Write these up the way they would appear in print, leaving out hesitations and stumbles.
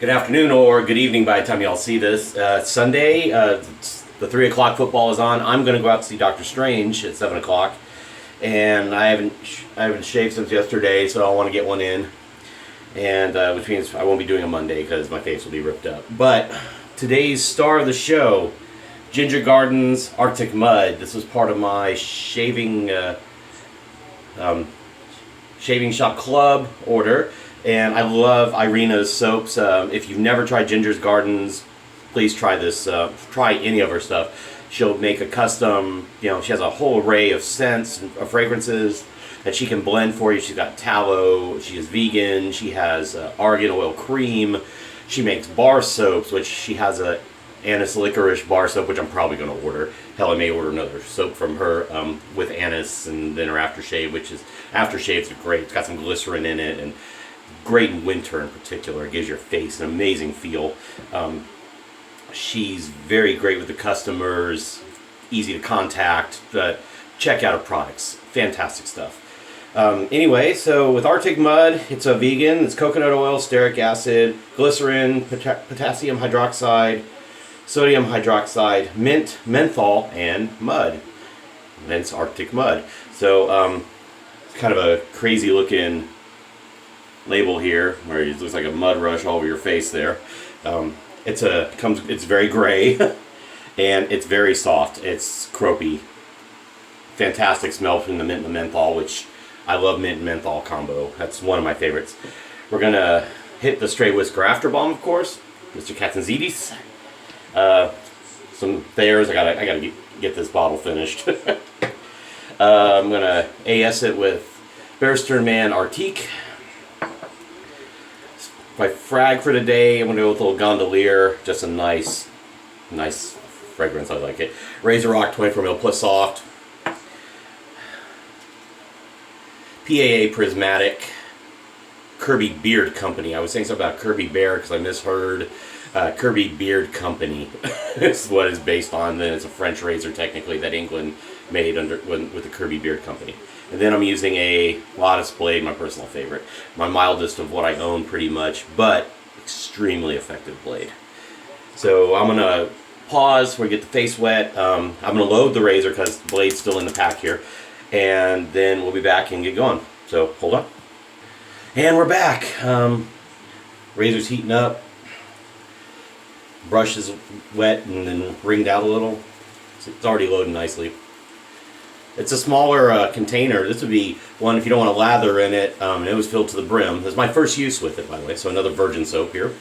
Good afternoon or good evening by the time y'all see this. Sunday, the 3 o'clock football is on. I'm going to go out to see Doctor Strange at 7 o'clock. And I haven't shaved since yesterday, so I want to get one in. And which means I won't be doing a Monday because my face will be ripped up. But today's star of the show, Ginger Garden's Arctic Mud. This was part of my shaving shop club order. And I love Irina's soaps. If you've never tried Ginger's Gardens, please try this. Try any of her stuff. She'll make a custom, she has a whole array of scents and fragrances that she can blend for you. She's got tallow, she is vegan, she has argan oil cream. She makes bar soaps, which she has a anise licorice bar soap, which I'm probably going to order. Hell, I may order another soap from her with anise, and then her aftershave, aftershaves are great. It's got some glycerin in it, and great in winter in particular. It gives your face an amazing feel. She's very great with the customers, easy to contact, but check out her products. Fantastic stuff. Anyway, so with Arctic Mud, it's a vegan. It's coconut oil, stearic acid, glycerin, potassium hydroxide, sodium hydroxide, mint, menthol, and mud. Hence Arctic Mud. So it's kind of a crazy looking label here where it looks like a mud rush all over your face there. It's very gray and it's very soft. It's croapy. Fantastic smell from the mint and the menthol, which I love. Mint and menthol combo. That's one of my favorites. We're gonna hit the Stray Whisker After Balm, of course. Mr. Katzenzides. Some Thayers. I gotta get this bottle finished. I'm gonna AS it with Bear Man Arctique. My frag for today, I'm going to go with a little Gondolier. Just a nice fragrance. I like it. Razor Rock 24ml plus soft. PAA Prismatic. Kirby Beard Company. I was saying something about Kirby Bear because I misheard. Kirby Beard Company is what it's based on. Then it's a French razor technically that England made with the Kirby Beard Company. And then I'm using a Lotus blade, my personal favorite. My mildest of what I own pretty much, but extremely effective blade. So I'm going to pause before we get the face wet. I'm going to load the razor because the blade's still in the pack here. And then we'll be back and get going. So hold on. And we're back. Razor's heating up. Brush is wet and then wringed out a little. So it's already loading nicely. It's a smaller container. This would be one if you don't want to lather in it, and it was filled to the brim. This is my first use with it, by the way, so another virgin soap here.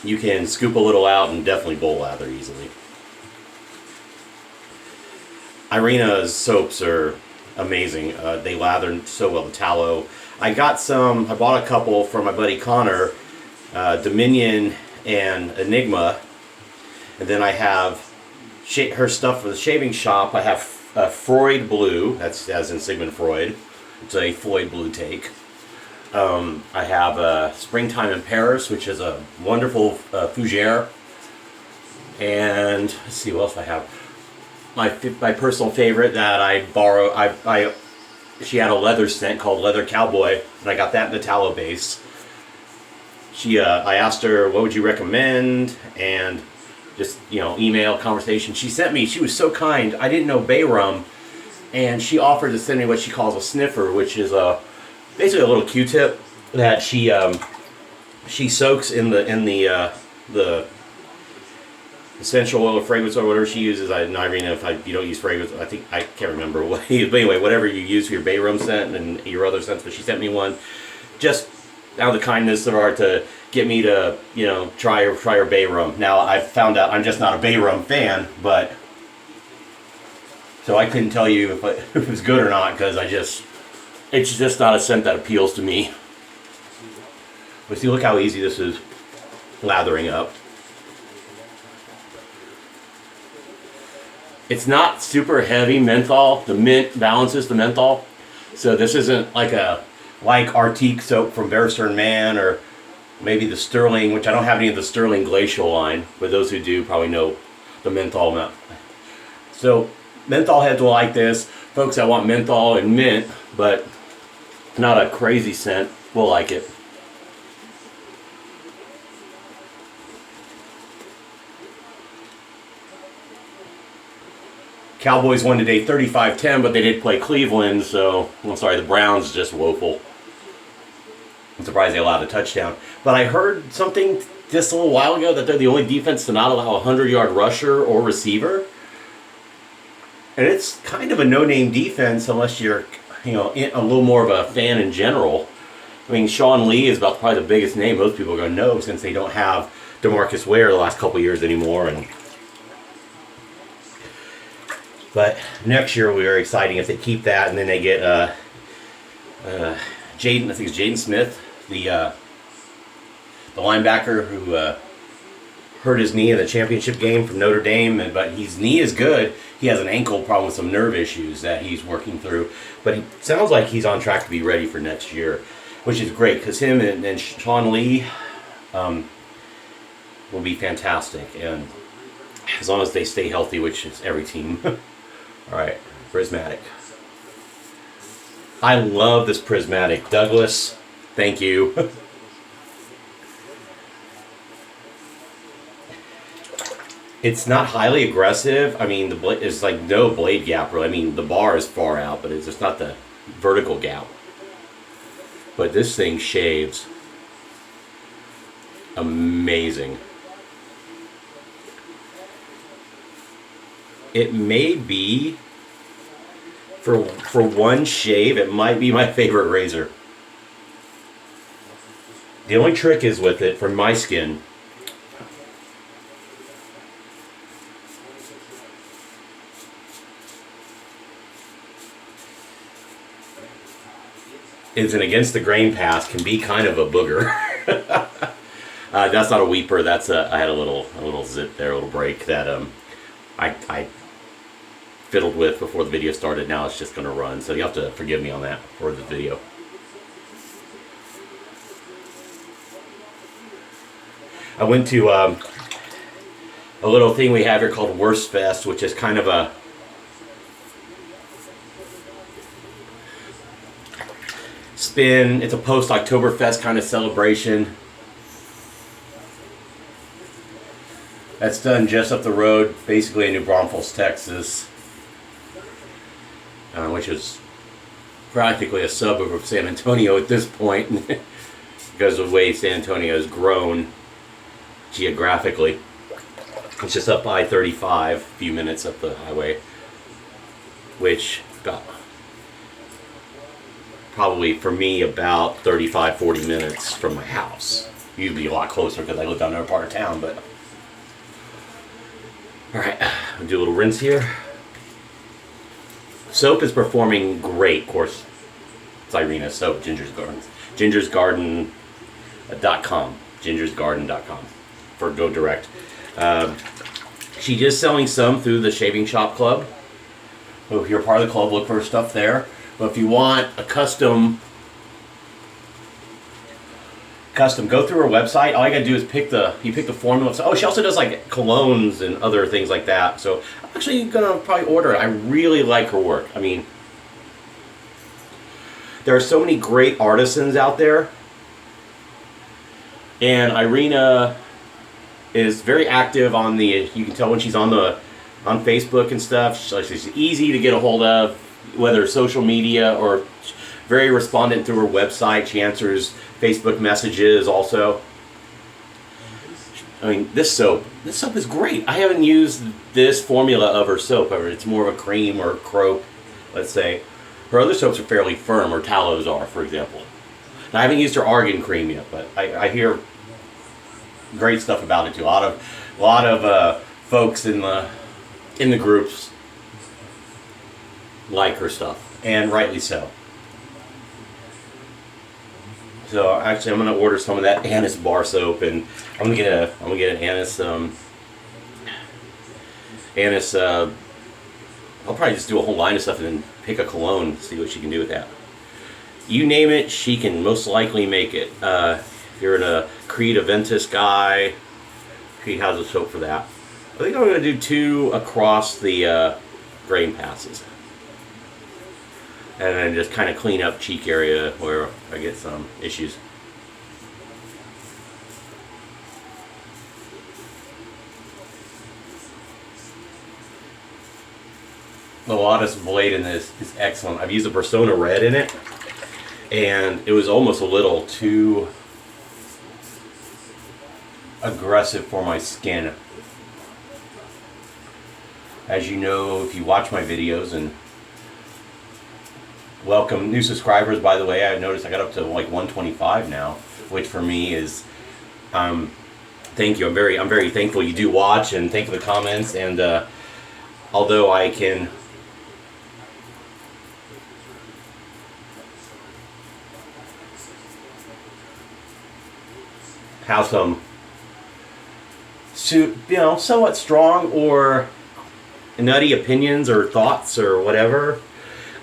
You can scoop a little out and definitely bowl lather easily. Irina's soaps are amazing. They lather so well, the tallow. I bought a couple from my buddy Connor, Dominion and Enigma, and then I have her stuff for the shaving shop. I have Freud Blue, that's as in Sigmund Freud. It's a Floyd Blue take. I have Springtime in Paris, which is a wonderful fougere. And let's see what else I have. My personal favorite that I borrow. She had a leather scent called Leather Cowboy, and I got that in the tallow base. I asked her what would you recommend, and just, email conversation. She was so kind. I didn't know bay rum, and she offered to send me what she calls a sniffer, which is basically a little Q-tip that she soaks in the essential oil or fragrance or whatever she uses. Irina, if you don't use fragrance, I can't remember what. But anyway, whatever you use for your bay rum scent and your other scents. But she sent me one, just out of the kindness of her to get me to, try her bay rum. Now, I've found out I'm just not a bay rum fan, but so I couldn't tell you if it was good or not because it's just not a scent that appeals to me. But see, look how easy this is lathering up. It's not super heavy menthol. The mint balances the menthol. So this isn't like Arctique soap from Bear Man, or maybe the Sterling, which I don't have any of the Sterling Glacial line, but those who do probably know the menthol amount. So menthol heads will like this. Folks that want menthol and mint, but not a crazy scent, will like it. Cowboys won today 35-10, but they did play Cleveland, so I'm sorry, the Browns just woeful. I'm surprised they allowed a touchdown. But I heard something just a little while ago that they're the only defense to not allow a 100-yard rusher or receiver. And it's kind of a no-name defense unless you're, a little more of a fan in general. I mean, Sean Lee is about probably the biggest name most people are going to know since they don't have DeMarcus Ware the last couple years anymore. But next year will be very exciting if they keep that, and then they get Jaden, I think it's Jaden Smith, the linebacker who hurt his knee in the championship game from Notre Dame, but his knee is good. He has an ankle problem with some nerve issues that he's working through, but he sounds like he's on track to be ready for next year, which is great because him and Sean Lee will be fantastic, and as long as they stay healthy, which is every team. All right, Prismatic. I love this Prismatic. Douglas, thank you. It's not highly aggressive. I mean, it's like no blade gap, really. I mean, the bar is far out, but it's just not the vertical gap. But this thing shaves. Amazing. It may be, for one shave, it might be my favorite razor. The only trick is with it, for my skin, is an against the grain pass can be kind of a booger. That's not a weeper. That's I had a little zip there, a little break that I fiddled with before the video started. Now it's just going to run, so you have to forgive me on that for the video. I went to a little thing we have here called Worst Fest, which is kind of a spin. It's a post-Oktoberfest kind of celebration. That's done just up the road, basically in New Braunfels, Texas, which is practically a suburb of San Antonio at this point because of the way San Antonio has grown geographically. It's just up I-35, a few minutes up the highway, which got probably for me about 35-40 minutes from my house. You'd be a lot closer because I live down in another part of town, but alright, I'll do a little rinse here. Soap is performing great. Of course, it's Irina soap, Ginger's Garden. Ginger'sGarden.com. Ginger'sGarden.com for Go Direct. She's just selling some through the Shaving Shop Club. So if you're part of the club, look for her stuff there. But if you want a custom, go through her website. All you gotta do is pick the formula. Oh, she also does like colognes and other things like that. So I'm actually gonna probably order it. I really like her work. I mean, there are so many great artisans out there, and Irina is very active on the. You can tell when she's on Facebook and stuff. She's easy to get a hold of, whether social media or very respondent through her website. She answers Facebook messages also. I mean, this soap is great. I haven't used this formula of her soap ever. It's more of a cream or crope, let's say. Her other soaps are fairly firm, or tallows are, for example. And I haven't used her argan cream yet, but I hear great stuff about it too. A lot of folks in the groups like her stuff, and rightly so. So actually, I'm gonna order some of that anise bar soap, and I'm gonna get an anise I'll probably just do a whole line of stuff and then pick a cologne, see what she can do with that. You name it, she can most likely make it. If you're a Creed Aventus guy, Creed has a soap for that. I think I'm gonna do 2 across the grain passes, and then just kind of clean up cheek area where I get some issues. the Lotus blade in this is excellent. I've used a Persona Red in it, and it was almost a little too aggressive for my skin. As you know, if you watch my videos, and welcome new subscribers, by the way. I noticed I got up to like 125 now, which for me is thank you. I'm very thankful you do watch, and thank you for the comments. And although I can have some somewhat strong or nutty opinions or thoughts or whatever,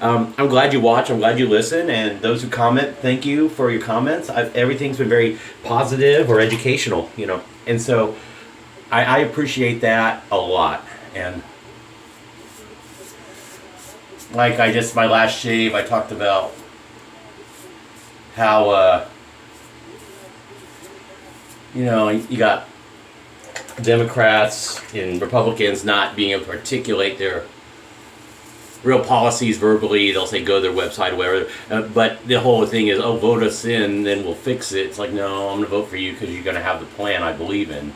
I'm glad you watch, I'm glad you listen, and those who comment, thank you for your comments. Everything's been very positive or educational, and so I appreciate that a lot. And like my last shave, I talked about how you got Democrats and Republicans not being able to articulate their real policies verbally. They'll say go to their website or whatever, but the whole thing is, oh, vote us in, then we'll fix it. It's like, no, I'm going to vote for you because you're going to have the plan I believe in.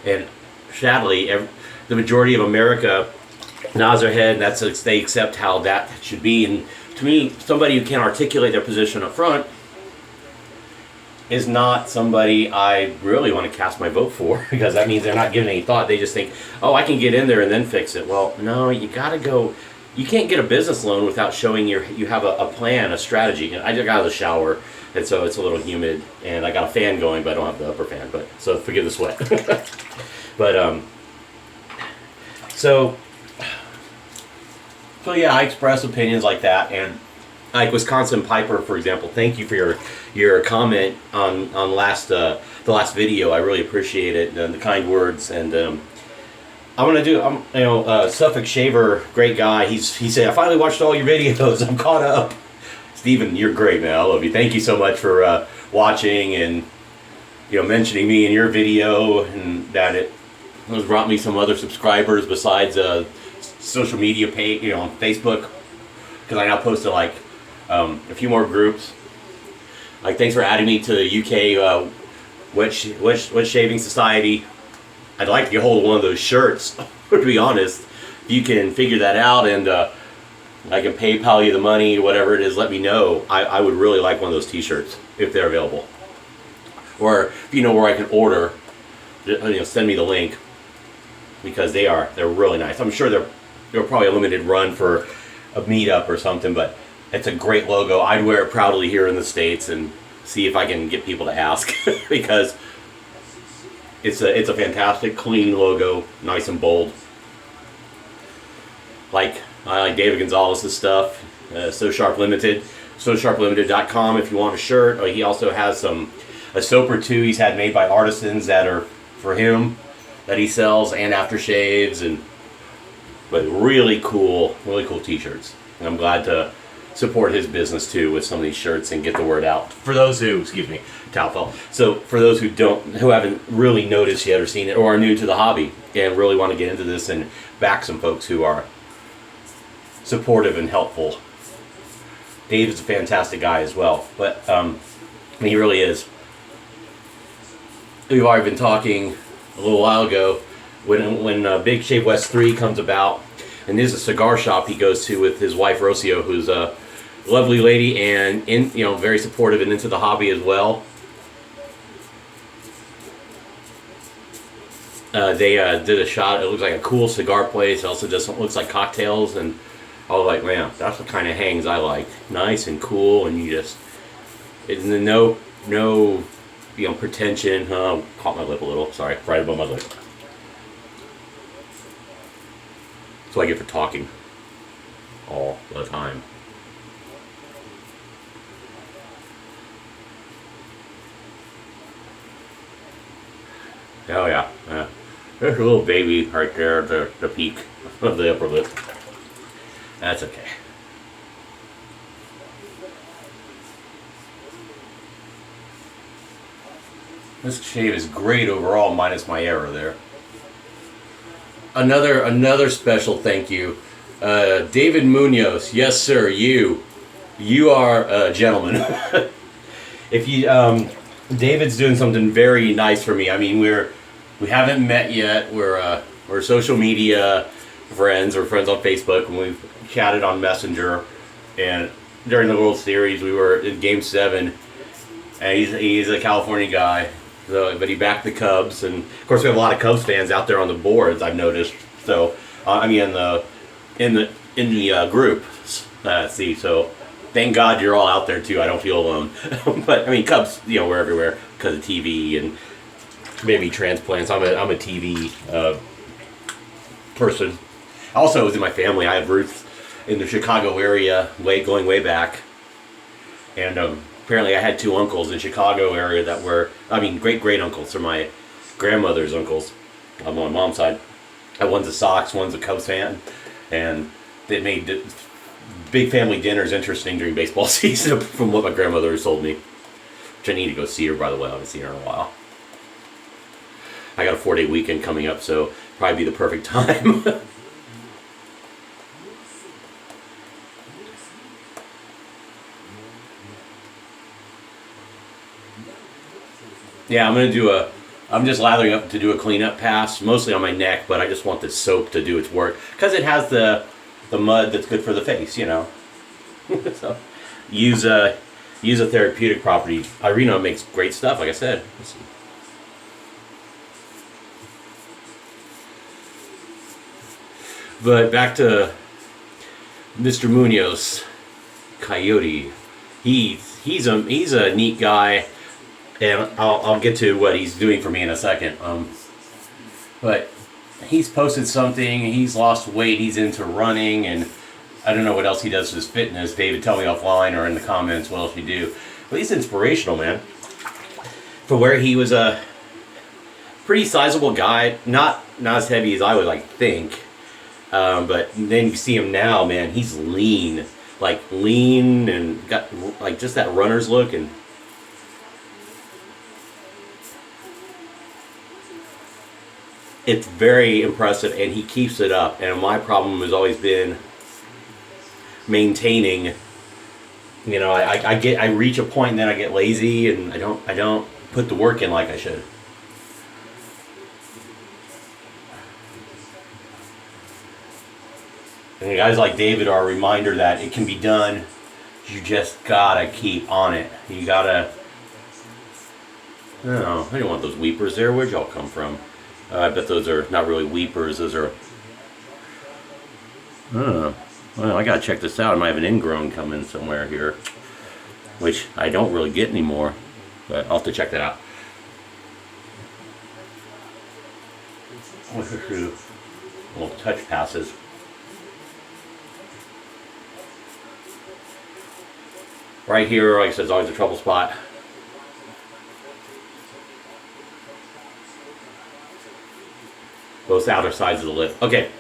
And sadly, the majority of America nods their head, and they accept how that should be. And to me, somebody who can't articulate their position up front is not somebody I really want to cast my vote for, because that means they're not giving any thought. They just think, oh, I can get in there and then fix it. Well, no, you got to go. You can't get a business loan without showing you have a plan, a strategy. And I just got out of the shower, and so it's a little humid, and I got a fan going, but I don't have the upper fan, so forgive the sweat. But so yeah, I express opinions like that. And like Wisconsin Piper, for example, thank you for your comment on the last video. I really appreciate it, and the kind words. And Suffolk Shaver, great guy. He said, I finally watched all your videos. I'm caught up. Steven, you're great, man. I love you. Thank you so much for watching and mentioning me in your video, and that it has brought me some other subscribers besides social media page, on Facebook, because I now posted like a few more groups. Like, thanks for adding me to the UK Wet Shaving Society. I'd like to get hold of one of those shirts, to be honest. If you can figure that out, and I can PayPal you the money, whatever it is, let me know. I would really like one of those t-shirts if they're available. Or if you know where I can order, send me the link, because they're really nice. I'm sure they're probably a limited run for a meetup or something, but it's a great logo. I'd wear it proudly here in the States and see if I can get people to ask because it's a fantastic, clean logo, nice and bold. I like David Gonzalez's stuff, So Sharp Limited, SoSharpLimited.com if you want a shirt. He also has a soap or two he's had made by artisans that are for him that he sells, and aftershaves, but really cool t-shirts. And I'm glad to support his business too with some of these shirts and get the word out. For those who, Talfel. So for those who haven't really noticed yet or seen it, or are new to the hobby and really want to get into this and back some folks who are supportive and helpful. Dave is a fantastic guy as well, but he really is. We've already been talking a little while ago when Big Shave West 3 comes about, and there's a cigar shop he goes to with his wife Rocio, who's a lovely lady and very supportive and into the hobby as well. They did a shot. It looks like a cool cigar place. It also looks like cocktails, and I was like, man, that's the kind of hangs I like. Nice and cool, and it's no pretension. Caught my lip a little. Sorry, right above my lip. That's what I get for talking all the time. Oh yeah, there's a little baby right there at the peak of the upper lip. That's okay. This shave is great overall, minus my error there. Another special thank you David Munoz, yes sir, you are a gentleman. If you, David's doing something very nice for me. I mean, we haven't met yet. We're social media friends. We're friends on Facebook, and we've chatted on Messenger. And during the World Series, we were in Game 7, and he's a California guy, so, but he backed the Cubs, and of course we have a lot of Cubs fans out there on the boards, I've noticed. So I mean in the group. See, so thank God you're all out there too. I don't feel alone. But I mean, Cubs, we're everywhere because of TV and maybe transplants. I'm a TV person. Also, it was in my family. I have roots in the Chicago area, going way back, and apparently I had 2 uncles in Chicago area that were, great uncles. They're my grandmother's uncles on my mom's side. One's a Sox, one's a Cubs fan, and they made big family dinners interesting during baseball season, from what my grandmother has told me. Which I need to go see her, by the way. I haven't seen her in a while. I got a 4-day weekend coming up, so probably be the perfect time. Yeah, I'm just lathering up to do a cleanup pass, mostly on my neck, but I just want this soap to do its work, because it has the mud that's good for the face, So, use a therapeutic property. Irina makes great stuff, like I said. Let's see. But back to Mr. Munoz, Coyote. He's a neat guy. And I'll get to what he's doing for me in a second. But he's posted something. He's lost weight. He's into running, and I don't know what else he does for his fitness. David, tell me offline or in the comments what else you do. But he's inspirational, man. For where he was a pretty sizable guy, not as heavy as I would think. But then you see him now, man. He's lean, and got just that runner's look and. It's very impressive, and he keeps it up. And my problem has always been maintaining. I reach a point and then I get lazy, and I don't put the work in like I should. And guys like David are a reminder that it can be done. You just gotta keep on it. You gotta. I don't want those weepers there. Where'd y'all come from? I bet those are not really weepers. Those are. Well, I gotta check this out. I might have an ingrown coming somewhere here, which I don't really get anymore. But I'll have to check that out. Little touch passes. Right here, like I said, is always a trouble spot. Both outer sides of the lip. Okay.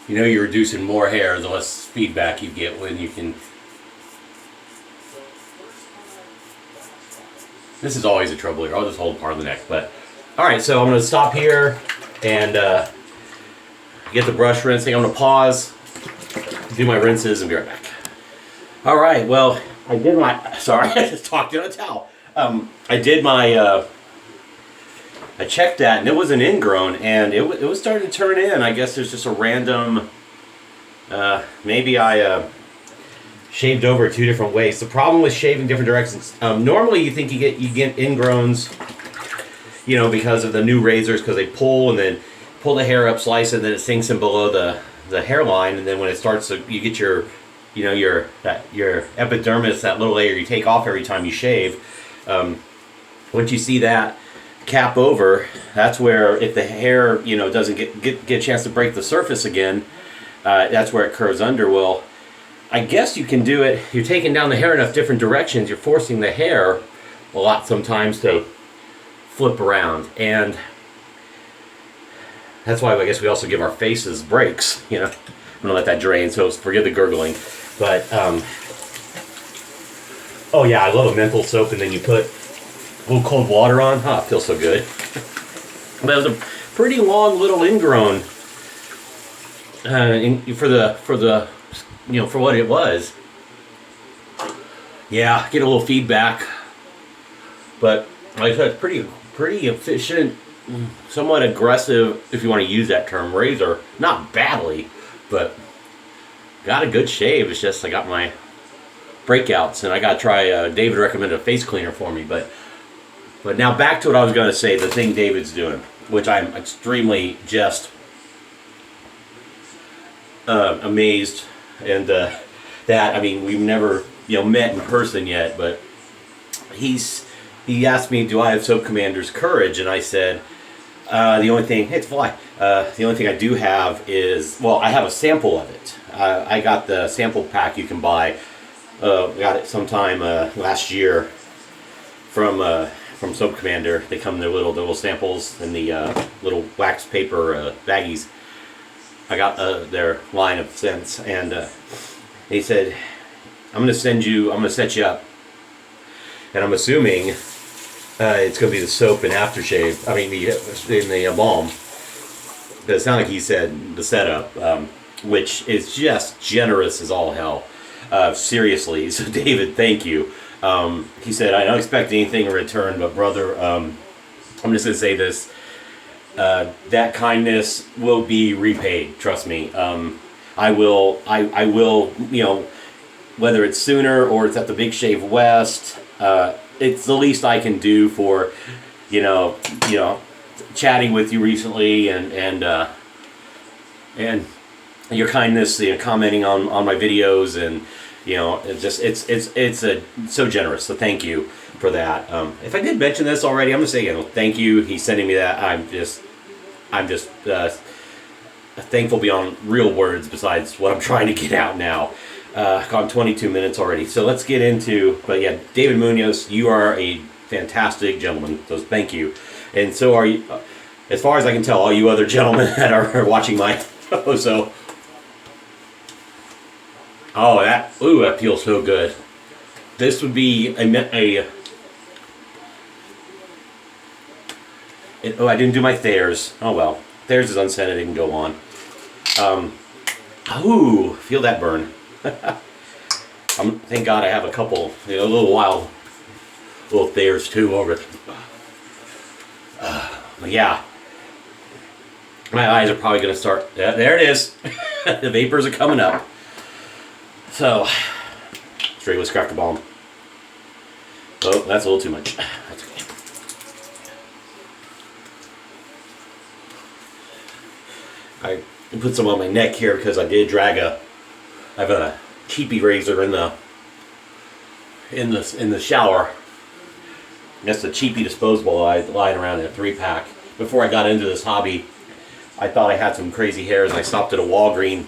You're reducing more hair the less feedback you get when you can. This is always a trouble here. I'll just hold part of the neck. But all right, so I'm going to stop here and get the brush rinsing. I'm going to pause, do my rinses, and be right back. All right, well, I did my. Sorry, I just talked in a towel. I did my. I checked that, and it was an ingrown, and it was starting to turn in. I guess there's just a random. Maybe I shaved over 2 different ways. The problem with shaving different directions. Normally, you think you get ingrowns, because of the new razors, because they pull and then pull the hair up, slice it, and then it sinks in below the hairline, and then when it starts to, you get your epidermis, that little layer you take off every time you shave. Once you see that cap over, that's where, if the hair doesn't get a chance to break the surface again, that's where it curves under. Well, I guess you can do it. You're taking down the hair enough different directions. You're forcing the hair a lot sometimes to flip around, and that's why I guess we also give our faces breaks. I'm gonna let that drain, so forgive the gurgling. But oh yeah, I love a menthol soap, and then you put a little cold water on. Oh, it feels so good. But it was a pretty long little ingrown for the for what it was. Yeah, get a little feedback, but like I said, it's pretty efficient, somewhat aggressive, if you want to use that term, razor. Not badly, but got a good shave. It's just I got my breakouts, and I got to try. David recommended a face cleaner for me, but now back to what I was going to say. The thing David's doing, which I'm extremely just amazed, and that I mean we've never met in person yet, but he asked me, do I have Soap Commander's courage? And I said, the only thing, hey, it's fly. The only thing I do have is, well, I have a sample of it. I got the sample pack you can buy. Got it sometime last year from Soap Commander. They come in their little samples in the little wax paper baggies. I got their line of scents, and he said, I'm going to set you up. And I'm assuming it's going to be the soap and aftershave. I mean, the balm. But it sounded like he said the setup, which is just generous as all hell. Seriously. So, David, thank you. He said, I don't expect anything in return, but brother, I'm just going to say this. That kindness will be repaid. Trust me. I will, whether it's sooner or it's at the Big Shave West, it's the least I can do for, chatting with you recently and your kindness, commenting on my videos, and it's so generous. So thank you for that. If I did mention this already, I'm gonna say again, thank you. He's sending me that. I'm just thankful beyond real words. Besides what I'm trying to get out now. Gone 22 minutes already. So let's get into, but yeah, David Munoz, you are a fantastic gentleman. So thank you. And so are you, as far as I can tell, all you other gentlemen that are watching my show. So, oh, that feels so good. This would be I didn't do my Thayers. Oh well. Thayers is unscented, it can go on. Feel that burn. Thank God I have a couple, a little Thayers too over it. But yeah, my eyes are probably going to start. There it is. The vapors are coming up. So, straight with Crafter Balm. Oh, that's a little too much. That's okay. I put some on my neck here because I did drag I have a cheapy razor in the shower. That's a cheapy disposable lying around in a 3-pack. Before I got into this hobby, I thought I had some crazy hairs, and I stopped at a Walgreens.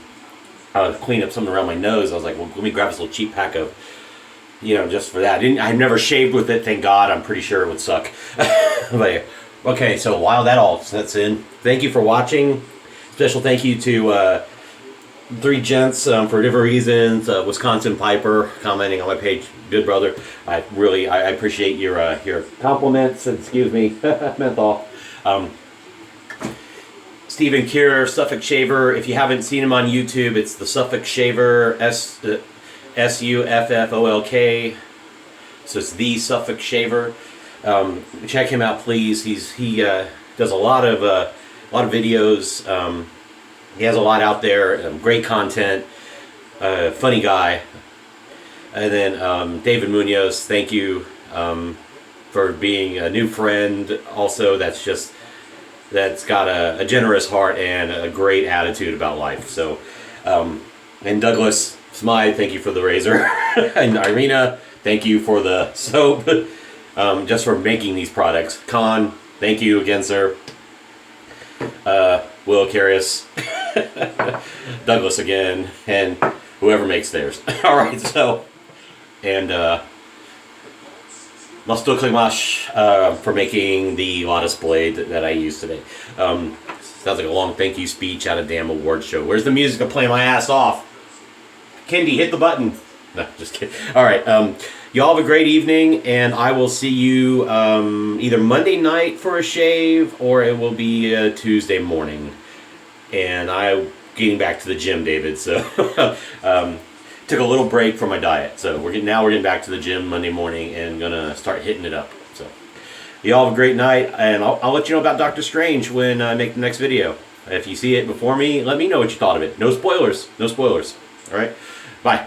I was cleaning up something around my nose. I was like, well, let me grab this little cheap pack of, just for that. I've never shaved with it, thank God. I'm pretty sure it would suck. But, okay, so while that all sets in, thank you for watching. Special thank you to 3 gents for different reasons. Wisconsin Piper commenting on my page. Good brother. I appreciate your compliments. Excuse me, menthol. Stephen Kier, Suffolk Shaver. If you haven't seen him on YouTube, it's the Suffolk Shaver. SUFFOLK. So it's the Suffolk Shaver. Check him out, please. He does a lot of videos. He has a lot out there. Great content. Funny guy. And then David Munoz, thank you for being a new friend. Also, that's got a generous heart and a great attitude about life. So, and Douglas Smythe, thank you for the razor. And Irina, thank you for the soap. Just for making these products. Con, thank you again, sir. Will Carius, Douglas again, and whoever makes theirs. All right, so, and Masto Klimash for making the lattice blade that I used today. Sounds like a long thank you speech at a damn award show. Where's the music to play my ass off? Kendi, hit the button. No, just kidding. All right. Y'all have a great evening, and I will see you either Monday night for a shave, or it will be Tuesday morning. And I'm getting back to the gym, David. So took a little break from my diet. So we're getting back to the gym Monday morning and gonna start hitting it up. So y'all have a great night, and I'll let you know about Doctor Strange when I make the next video. If you see it before me, let me know what you thought of it. No spoilers. No spoilers. All right. Bye.